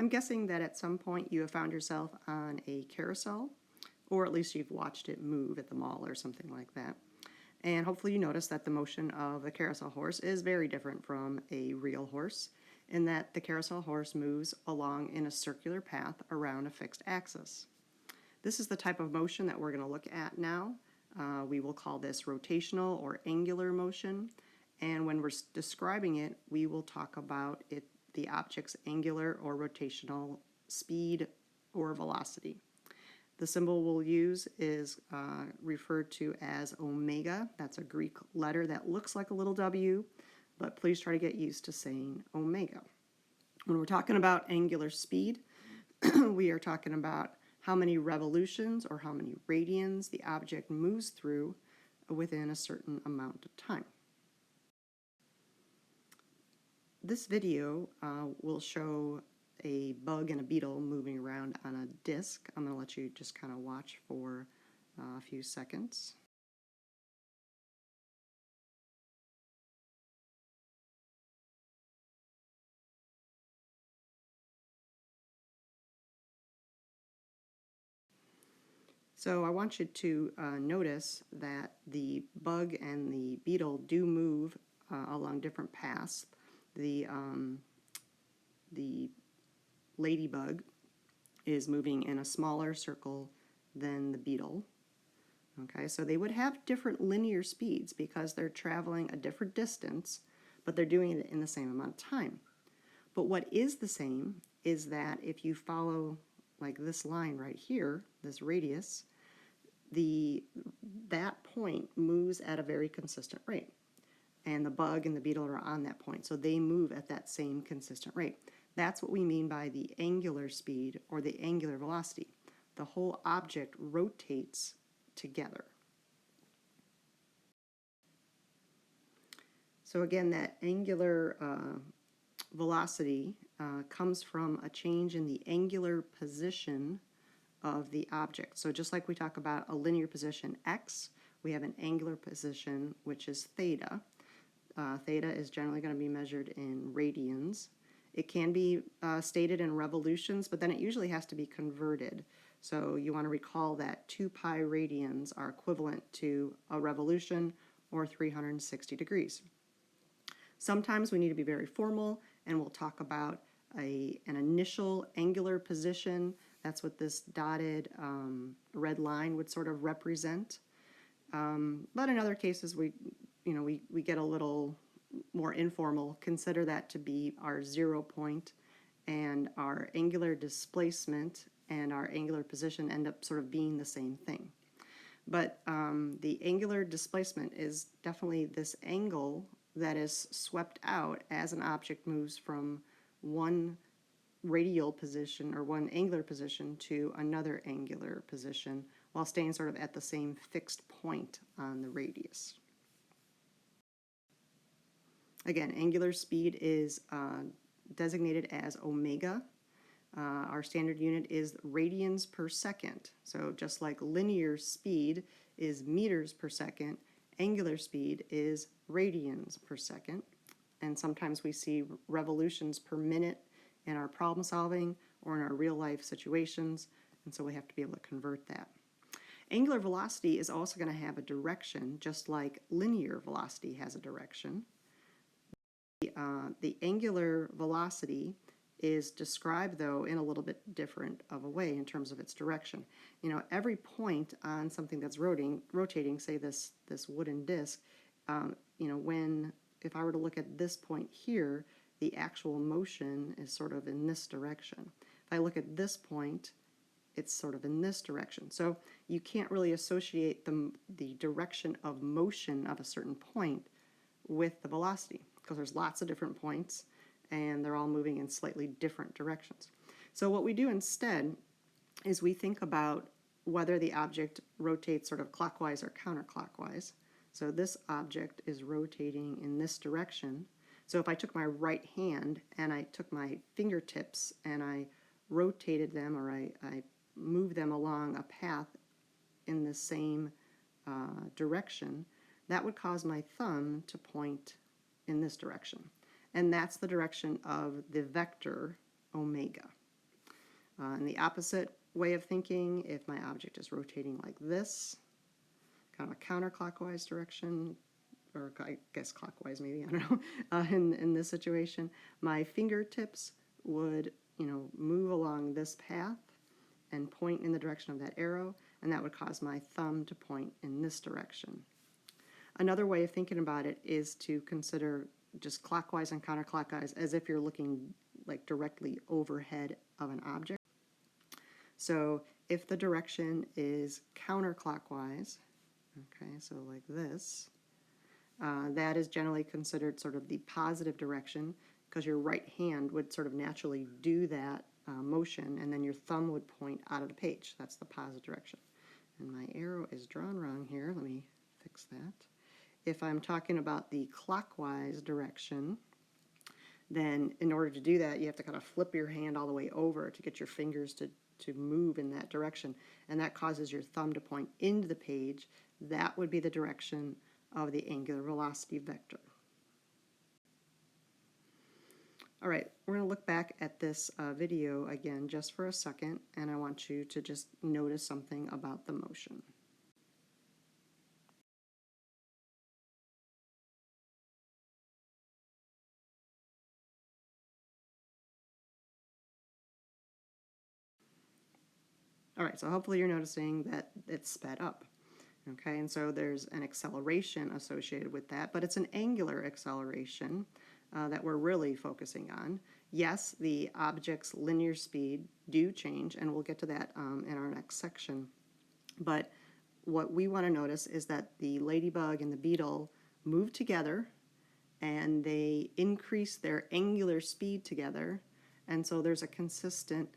I'm guessing that at some point you have found yourself on a carousel, or at least you've watched it move at the mall or something like that. And hopefully you notice that the motion of the carousel horse is very different from a real horse, in that the carousel horse moves along in a circular path around a fixed axis. This is the type of motion that we're going to look at now. We will call this rotational or angular motion, and when we're describing it, we will talk about the object's angular or rotational speed or velocity. The symbol we'll use is referred to as omega. That's a Greek letter that looks like a little W, but please try to get used to saying omega. When we're talking about angular speed, we are talking about how many revolutions or how many radians the object moves through within a certain amount of time. This video will show a bug and a beetle moving around on a disc. I'm going to let you just kind of watch for a few seconds. So I want you to notice that the bug and the beetle do move along different paths. The ladybug is moving in a smaller circle than the beetle. Okay, so they would have different linear speeds because they're traveling a different distance, but they're doing it in the same amount of time. But what is the same is that if you follow like this line right here, this radius, that point moves at a very consistent rate. And the bug and the beetle are on that point, so they move at that same consistent rate. That's what we mean by the angular speed or the angular velocity. The whole object rotates together. So again, that angular velocity comes from a change in the angular position of the object. So just like we talk about a linear position x, we have an angular position, which is theta. Theta is generally going to be measured in radians. It can be stated in revolutions, but then it usually has to be converted. So you want to recall that 2 pi radians are equivalent to a revolution or 360 degrees. Sometimes we need to be very formal, and we'll talk about an initial angular position. That's what this dotted red line would sort of represent. But in other cases, we get a little more informal. Consider that to be our 0 point, and our angular displacement and our angular position end up sort of being the same thing. But the angular displacement is definitely this angle that is swept out as an object moves from one radial position or one angular position to another angular position while staying sort of at the same fixed point on the radius. Again, angular speed is designated as omega. Our standard unit is radians per second. So just like linear speed is meters per second, angular speed is radians per second. And sometimes we see revolutions per minute in our problem solving or in our real life situations, and so we have to be able to convert that. Angular velocity is also going to have a direction, just like linear velocity has a direction. The angular velocity is described, though, in a little bit different of a way in terms of its direction. You know, every point on something that's rotating, say this wooden disc, if I were to look at this point here, the actual motion is sort of in this direction. If I look at this point, it's sort of in this direction. So you can't really associate the direction of motion of a certain point with the velocity, because there's lots of different points and they're all moving in slightly different directions. So what we do instead is we think about whether the object rotates sort of clockwise or counterclockwise. So this object is rotating in this direction. So if I took my right hand and I took my fingertips and I rotated them, or I moved them along a path in the same direction, that would cause my thumb to point in this direction. And that's the direction of the vector omega. In the opposite way of thinking, if my object is rotating like this, kind of a counterclockwise direction, or I guess clockwise maybe, I don't know, in this situation, my fingertips would, move along this path and point in the direction of that arrow, and that would cause my thumb to point in this direction. Another way of thinking about it is to consider just clockwise and counterclockwise as if you're looking like directly overhead of an object. So if the direction is counterclockwise, okay, so like this, that is generally considered sort of the positive direction because your right hand would sort of naturally do that motion, and then your thumb would point out of the page. That's the positive direction. And my arrow is drawn wrong here. Let me fix that. If I'm talking about the clockwise direction, then in order to do that, you have to kind of flip your hand all the way over to get your fingers to move in that direction, and that causes your thumb to point into the page. That would be the direction of the angular velocity vector. All right, we're going to look back at this video again just for a second, and I want you to just notice something about the motion. All right, so hopefully you're noticing that it's sped up. Okay, and so there's an acceleration associated with that, but it's an angular acceleration that we're really focusing on. Yes, the object's linear speed do change, and we'll get to that in our next section. But what we want to notice is that the ladybug and the beetle move together, and they increase their angular speed together, and so there's a consistent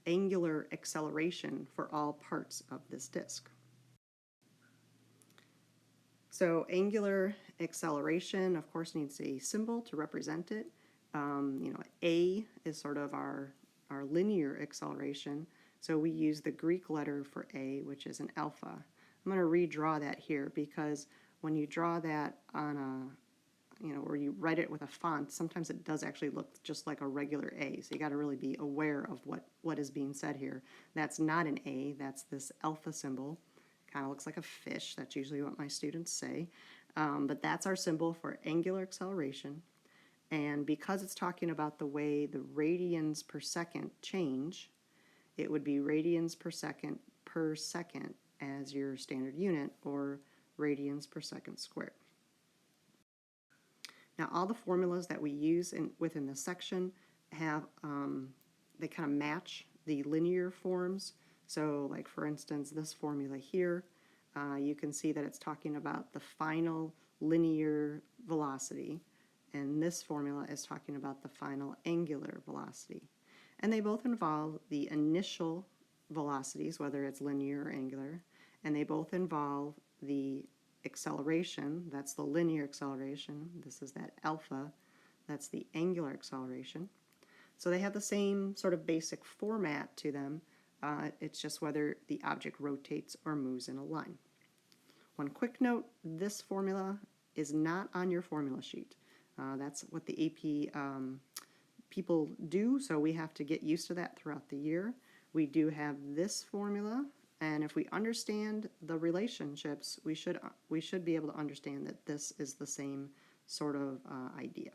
angular acceleration for all parts of this disk. So angular acceleration, of course, needs a symbol to represent it. A is sort of our linear acceleration. So we use the Greek letter for A, which is an alpha. I'm going to redraw that here because when you draw that on or you write it with a font, sometimes it does actually look just like a regular A. So you got to really be aware of what is being said here. That's not an A, that's this alpha symbol. Kind of looks like a fish. That's usually what my students say. But that's our symbol for angular acceleration. And because it's talking about the way the radians per second change, it would be radians per second as your standard unit, or radians per second squared. Now, all the formulas that we use within this section have, they kind of match the linear forms. So like for instance, this formula here, you can see that it's talking about the final linear velocity, and this formula is talking about the final angular velocity. And they both involve the initial velocities, whether it's linear or angular, and they both involve the acceleration, that's the linear acceleration, this is that alpha, that's the angular acceleration. So they have the same sort of basic format to them. It's just whether the object rotates or moves in a line. One quick note, this formula is not on your formula sheet. That's what the AP people do, so we have to get used to that throughout the year. We do have this formula, and if we understand the relationships, we should be able to understand that this is the same sort of idea.